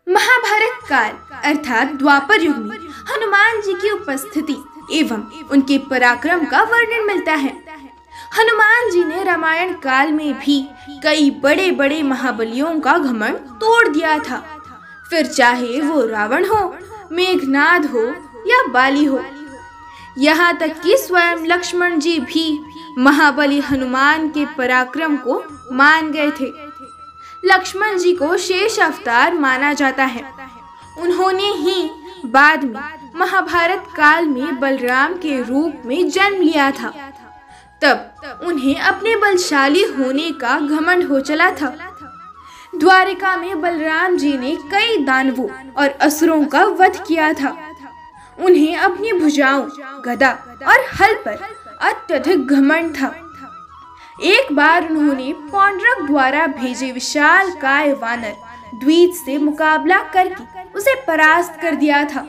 महाभारत काल अर्थात द्वापर युग में हनुमान जी की उपस्थिति एवं उनके पराक्रम का वर्णन मिलता है। हनुमान जी ने रामायण काल में भी कई बड़े बड़े महाबलियों का घमंड तोड़ दिया था, फिर चाहे वो रावण हो, मेघनाद हो या बाली हो। यहाँ तक कि स्वयं लक्ष्मण जी भी महाबली हनुमान के पराक्रम को मान गए थे। लक्ष्मण जी को शेष अवतार माना जाता है। उन्होंने ही बाद में महाभारत काल में बलराम के रूप में जन्म लिया था। तब उन्हें अपने बलशाली होने का घमंड हो चला था। द्वारिका में बलराम जी ने कई दानवों और असुरों का वध किया था। उन्हें अपनी भुजाओं, गदा और हल पर अत्यधिक घमंड था। एक बार उन्होंने पौंड्रक द्वारा भेजे विशाल काय वानर द्वीप से मुकाबला करके उसे परास्त कर दिया था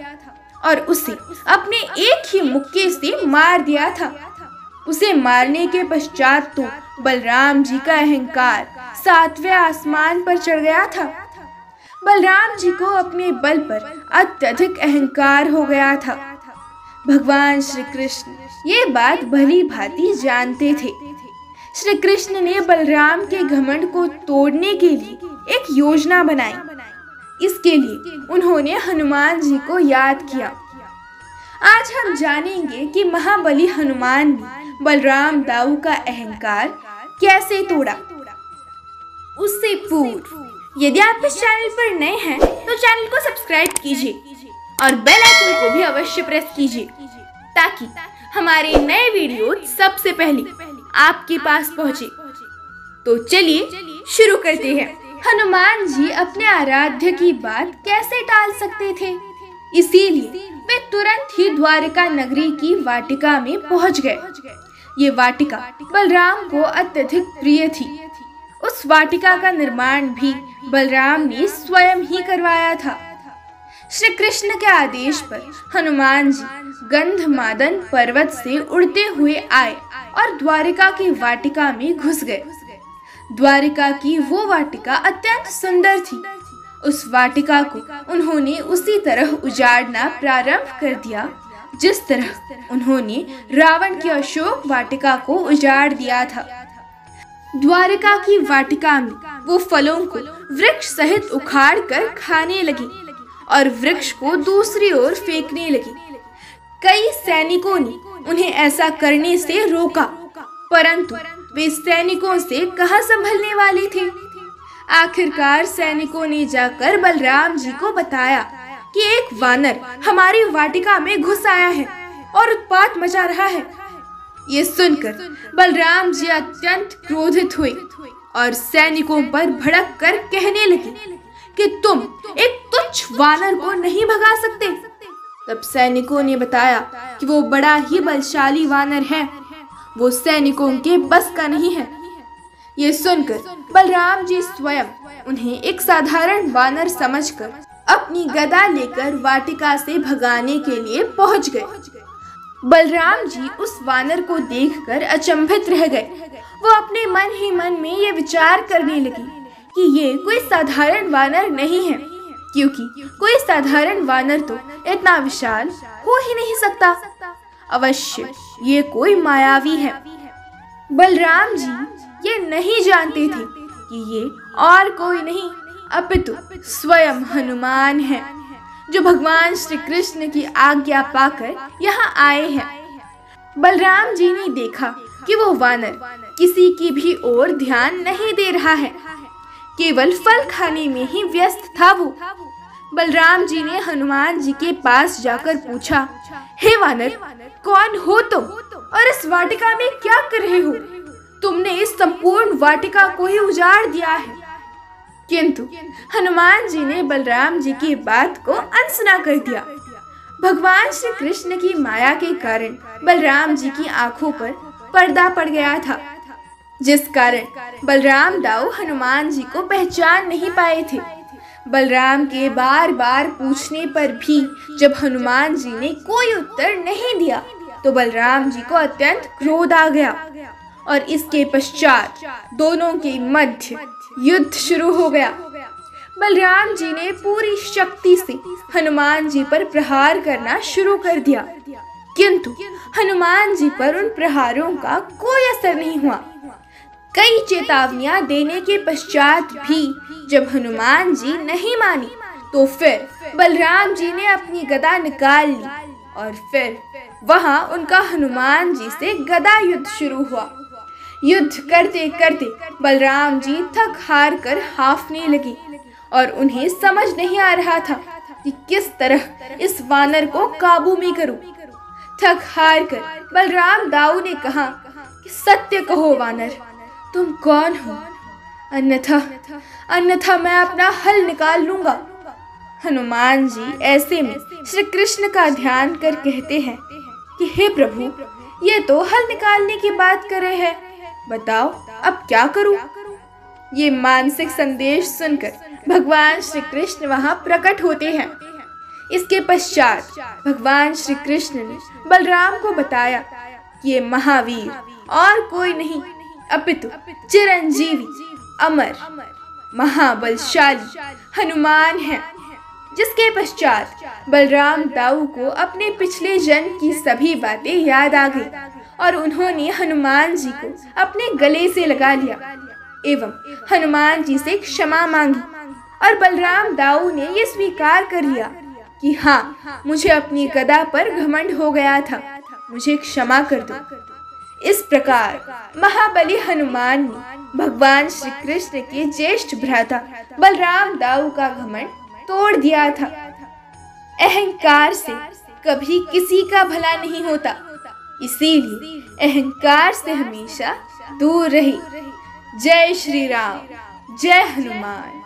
और उसे अपने एक ही मुक्के से मार दिया था। उसे मारने के पश्चात तो बलराम जी का अहंकार 7वें आसमान पर चढ़ गया था। बलराम जी को अपने बल पर अत्यधिक अहंकार हो गया था। भगवान श्री कृष्ण ये बात भली भांति जानते थे। श्री कृष्ण ने बलराम के घमंड को तोड़ने के लिए एक योजना बनाई। इसके लिए उन्होंने हनुमान जी को याद किया। आज हम जानेंगे कि महाबली हनुमान ने बलराम दाऊ का अहंकार कैसे तोड़ा। उससे पूर्व यदि आप इस चैनल पर नए हैं तो चैनल को सब्सक्राइब कीजिए और बेल आइकन को भी अवश्य प्रेस कीजिए ताकि हमारे नए वीडियो सबसे पहले आपके पास पहुंचे। तो चलिए शुरू करते हैं। हनुमान जी अपने आराध्य की बात कैसे टाल सकते थे, इसीलिए वे तुरंत ही द्वारिका नगरी की वाटिका में पहुंच गए। ये वाटिका बलराम को अत्यधिक प्रिय थी। उस वाटिका का निर्माण भी बलराम ने स्वयं ही करवाया था। श्री कृष्ण के आदेश पर हनुमान जी गंधमादन पर्वत से उड़ते हुए आए और द्वारिका की वाटिका में घुस गए। द्वारिका की वो वाटिका अत्यंत सुंदर थी। उस वाटिका को उन्होंने उसी तरह उजाड़ना प्रारंभ कर दिया जिस तरह उन्होंने रावण की अशोक वाटिका को उजाड़ दिया था। द्वारिका की वाटिका में वो फलों को वृक्ष सहित उखाड़ कर खाने लगी और वृक्ष को दूसरी ओर फेंकने लगी। कई सैनिकों ने उन्हें ऐसा करने से रोका, परंतु वे सैनिकों से कहाँ संभलने वाले थे। आखिरकार सैनिकों ने जाकर बलराम जी को बताया कि एक वानर हमारी वाटिका में घुस आया है और उत्पात मचा रहा है। ये सुनकर बलराम जी अत्यंत क्रोधित हुए और सैनिकों पर भड़क कर कहने लगे कि तुम एक तुच्छ वानर को नहीं भगा सकते। तब सैनिकों ने बताया कि वो बड़ा ही बलशाली वानर है, वो सैनिकों के बस का नहीं है। ये सुनकर बलराम जी स्वयं उन्हें एक साधारण वानर समझकर अपनी गदा लेकर वाटिका से भगाने के लिए पहुंच गए। बलराम जी उस वानर को देखकर अचंभित रह गए। वो अपने मन ही मन में ये विचार करने लगी कि ये कोई साधारण वानर नहीं है, क्योंकि कोई साधारण वानर तो इतना विशाल हो ही नहीं सकता। अवश्य ये कोई मायावी है। बलराम जी ये नहीं जानते थे कि ये और कोई नहीं अपितु स्वयं हनुमान है, जो भगवान श्री कृष्ण की आज्ञा पाकर यहाँ आए हैं। बलराम जी ने देखा कि वो वानर किसी की भी ओर ध्यान नहीं दे रहा है, केवल फल खाने में ही व्यस्त था वो। बलराम जी ने हनुमान जी के पास जाकर पूछा, हे वानर, कौन हो तुम और इस वाटिका में क्या कर रहे हो? तुमने इस संपूर्ण वाटिका को ही उजाड़ दिया है। किंतु हनुमान जी ने बलराम जी की बात को अनसुना कर दिया। भगवान श्री कृष्ण की माया के कारण बलराम जी की आंखों पर पर्दा पड़ गया था, जिस कारण बलराम दाऊ हनुमान जी को पहचान नहीं पाए थे। बलराम के बार बार पूछने पर भी जब हनुमान जी ने कोई उत्तर नहीं दिया तो बलराम जी को अत्यंत क्रोध आ गया और इसके पश्चात दोनों के मध्य युद्ध शुरू हो गया। बलराम जी ने पूरी शक्ति से हनुमान जी पर प्रहार करना शुरू कर दिया, किंतु हनुमान जी पर उन प्रहारों का कोई असर नहीं हुआ। कई चेतावनियां देने के पश्चात भी जब हनुमान जी नहीं मानी, तो फिर बलराम जी ने अपनी गदा निकाल ली और फिर वहां उनका हनुमान जी से गदा युद्ध शुरू हुआ। युद्ध करते करते बलराम जी थक हार कर हाफने लगे और उन्हें समझ नहीं आ रहा था कि किस तरह इस वानर को काबू में करूं। थक हार कर बलराम दाऊ ने कहा कि सत्य कहो वानर, तुम कौन हो, अन्यथा मैं अपना हल निकाल लूंगा। हनुमान जी ऐसे में श्री कृष्ण का ध्यान कर कहते हैं कि हे प्रभु, ये तो हल निकालने की बात कर रहे हैं, बताओ अब क्या करूं। ये मानसिक संदेश सुनकर भगवान श्री कृष्ण वहां प्रकट होते हैं। इसके पश्चात भगवान श्री कृष्ण ने बलराम को बताया कि ये महावीर और कोई नहीं अपितु चिरंजीवी अमर महाबलशाली हनुमान है। जिसके पश्चात बलराम दाऊ को अपने पिछले जन्म की सभी बातें याद आ गई और उन्होंने हनुमान जी को अपने गले से लगा लिया एवं हनुमान जी से क्षमा मांगी। और बलराम दाऊ ने ये स्वीकार कर लिया कि हाँ, मुझे अपनी गदा पर घमंड हो गया था, मुझे क्षमा कर दो। इस प्रकार महाबली हनुमान ने भगवान श्री कृष्ण के ज्येष्ठ भ्राता बलराम दाऊ का घमंड तोड़ दिया था। अहंकार से कभी किसी का भला नहीं होता, इसीलिए अहंकार से हमेशा दूर रहे। जय श्री राम, जय हनुमान।